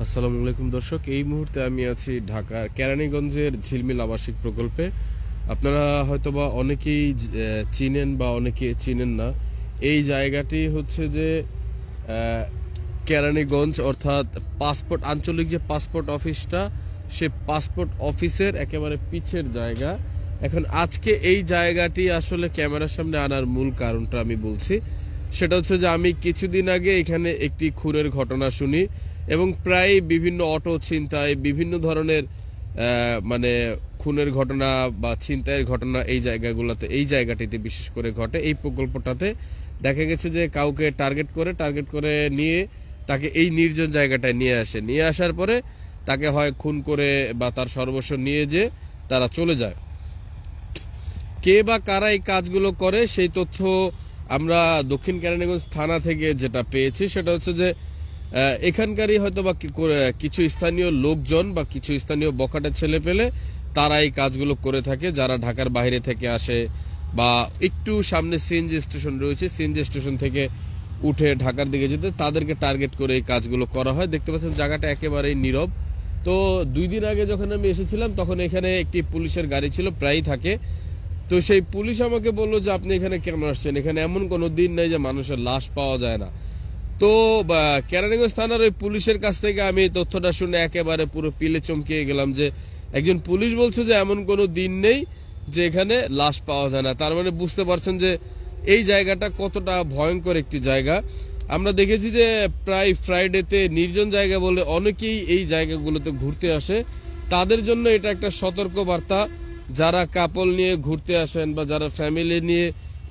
আসসালামু আলাইকুম দর্শক, এই মুহূর্তে আমি আছি ঢাকার কেরানীগঞ্জের ঝিলমিল আবাসিক প্রকল্পে। আপনারা হয়তোবা অনেকেই চিনেন বা অনেকে চিনেন না। এই জায়গাটি হচ্ছে যে কেরানীগঞ্জ অর্থাৎ পাসপোর্ট আঞ্চলিক যে পাসপোর্ট অফিসটা, সে পাসপোর্ট অফিসের একেবারে পিছের জায়গা। এখন আজকে এই জায়গাটি আসলে ক্যামেরার সামনে আনার মূল কারণটা আমি বলছি। সেটা হচ্ছে যে আমি কিছুদিন আগে এখানে একটি খুনের ঘটনা শুনি এবং প্রায় বিভিন্ন অটো ছিনতাই, বিভিন্ন ধরনের মানে খুনের ঘটনা বা ছিনতাইয়ের ঘটনা এই জায়গাটিতে বিশেষ করে ঘটে। এই প্রকল্পটাতে দেখা গেছে যে কাউকে টার্গেট করে নিয়ে তাকে এই নির্জন জায়গাটায় নিয়ে আসার পরে তাকে হয় খুন করে বা তার সর্বস্ব নিয়ে যে তারা চলে যায়। কে বা কারা এই কাজগুলো করে সেই তথ্য আমরা দক্ষিণ কেরানীগঞ্জ থানা থেকে যেটা পেয়েছি সেটা হচ্ছে যে এখানকারই হয়তো বা কিছু স্থানীয় লোকজন বা কিছু স্থানীয় বখাটে ছেলে পেলে তারা এই কাজগুলো করে থাকে, যারা ঢাকার বাইরে থেকে আসে বা একটু সামনে সিএনজি স্টেশন রয়েছে, সিএনজি স্টেশন থেকে উঠে ঢাকার দিকে যেতে তাদেরকে টার্গেট করে এই কাজগুলো করা হয়। দেখতে পাচ্ছেন জায়গাটা একেবারেই নীরব। তো 2 দিন আগে যখন আমি এসেছিলাম তখন এখানে একটি পুলিশের গাড়ি ছিল, প্রায়ই থাকে। তো সেই পুলিশ আমাকে বললো যে আপনি এখানে কেন আসছেন, এখানে এমন কোনো দিন নেই যে মানুষের লাশ পাওয়া যায় না। তো কেরানীগঞ্জ থানার ওই পুলিশের কাছ থেকে আমি তথ্যটা শুনে একেবারে পুরো পিলে চমকিয়ে গেলাম যে একজন পুলিশ বলছে যে এমন কোনো দিন নেই যে এখানে লাশ পাওয়া যায় না। তার মানে বুঝতে পারছেন যে এই জায়গাটা কতটা ভয়ঙ্কর একটি জায়গা। আমরা দেখেছি যে প্রায় ফ্রাইডেতে নির্জন জায়গা বলে অনেকেই এই জায়গাগুলোতে ঘুরতে আসে। তাদের জন্য এটা একটা সতর্ক বার্তা, যারা কাপল নিয়ে ঘুরতে আসেন বা যারা ফ্যামিলি নিয়ে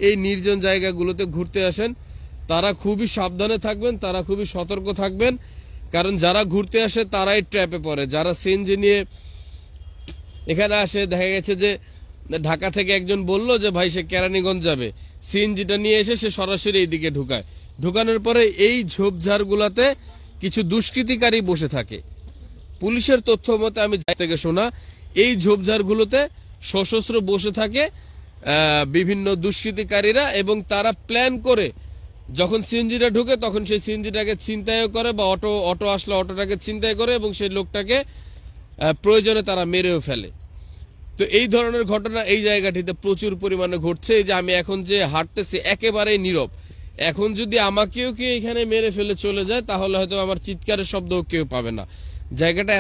এই নির্জন জায়গাগুলোতে ঘুরতে আসেন তারা খুবই সাবধানে থাকবেন, তারা খুবই সতর্ক থাকবেন। কারণ যারা ঘুরতে আসে তারাই ট্র্যাপে পড়ে। যারা সিএনজি নিয়ে এখানে আসে, দেখা গেছে যে ঢাকা থেকে একজন বলল যে ভাই সে কেরানীগঞ্জ যাবে, সিএনজিটা নিয়ে এসে সে সরাসরি এইদিকে ঢুকানোর পরে এই ঝোপঝাড়গুলোতে কিছু দুষ্কৃতিকারী বসে থাকে। পুলিশের তথ্য মতে আমি থেকে শোনা, এই ঝোপঝাড়গুলোতে সশস্ত্র বসে থাকে বিভিন্ন দুষ্কৃতিকারীরা, এবং তারা প্ল্যান করে যখন সিএনজিটা ঢুকে তখন সেই সিএনজিটাকে ছিনতাইও করে বা অটো আসলে অটোটাকে ছিনতাই করে এবং সেই লোকটাকে প্রয়োজনে তারা মেরেও ফেলে। তো এই ধরনের ঘটনা এই জায়গাটিতে প্রচুর পরিমাণে ঘটছে। এই যে আমি এখন যে হাঁটতেছি একেবারেই নীরব। এখন যদি আমাকেও কেউ এখানে মেরে ফেলে চলে যায় তাহলে হয়তো আমার চিৎকারের শব্দও কেউ পাবে না। জায়গাটা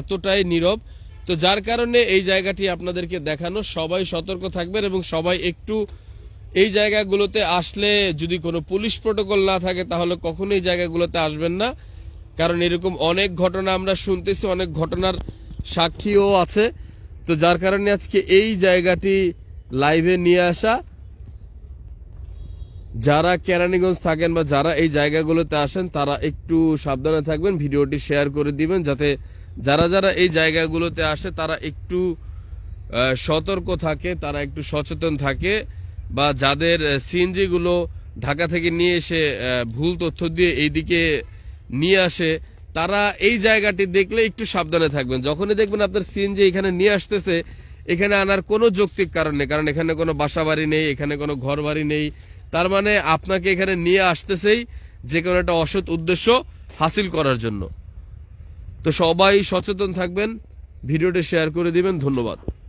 এতটাই নীরব। তো যার কারণে এই জায়গাটি আপনাদেরকে দেখানো। সবাই সতর্ক থাকবেন এবং সবাই একটু এই জায়গাগুলোতে আসলে যদি কোনো পুলিশ প্রটোকল না থাকে তাহলে কখনো এই জায়গাগুলোতে আসবেন না। কারণ এরকম অনেক ঘটনা আমরা শুনতেছি, অনেক ঘটনার সাক্ষীও আছে। তো যার কারণে আজকে এই জায়গাটি লাইভে নিয়ে আসা। যারা কেরানীগঞ্জ থাকেন বা যারা এই জায়গাগুলোতে আসেন তারা একটু সাবধানে থাকবেন, ভিডিওটি শেয়ার করে দিবেন যাতে যারা এই জায়গাগুলোতে আসে তারা একটু সতর্ক থাকে, তারা একটু সচেতন থাকে। বা যাদের সিএনজি গুলো ঢাকা থেকে নিয়ে এসে ভুল তথ্য দিয়ে এইদিকে নিয়ে আসে তারা এই জায়গাটি দেখলে একটু সাবধানে থাকবেন। যখনই দেখবেন আপনার সিএনজি এখানে নিয়ে আসতেছে, এখানে আনার কোনো যৌক্তিক কারণ নেই, কারণ এখানে কোনো বাসা বাড়ি নেই, এখানে কোনো ঘর বাড়ি নেই। তার মানে আপনাকে এখানে নিয়ে আসতেছেই যে কোনো একটা অসৎ উদ্দেশ্য হাসিল করার জন্য। তো সবাই সচেতন থাকবেন, ভিডিওটি শেয়ার করে দিবেন। ধন্যবাদ।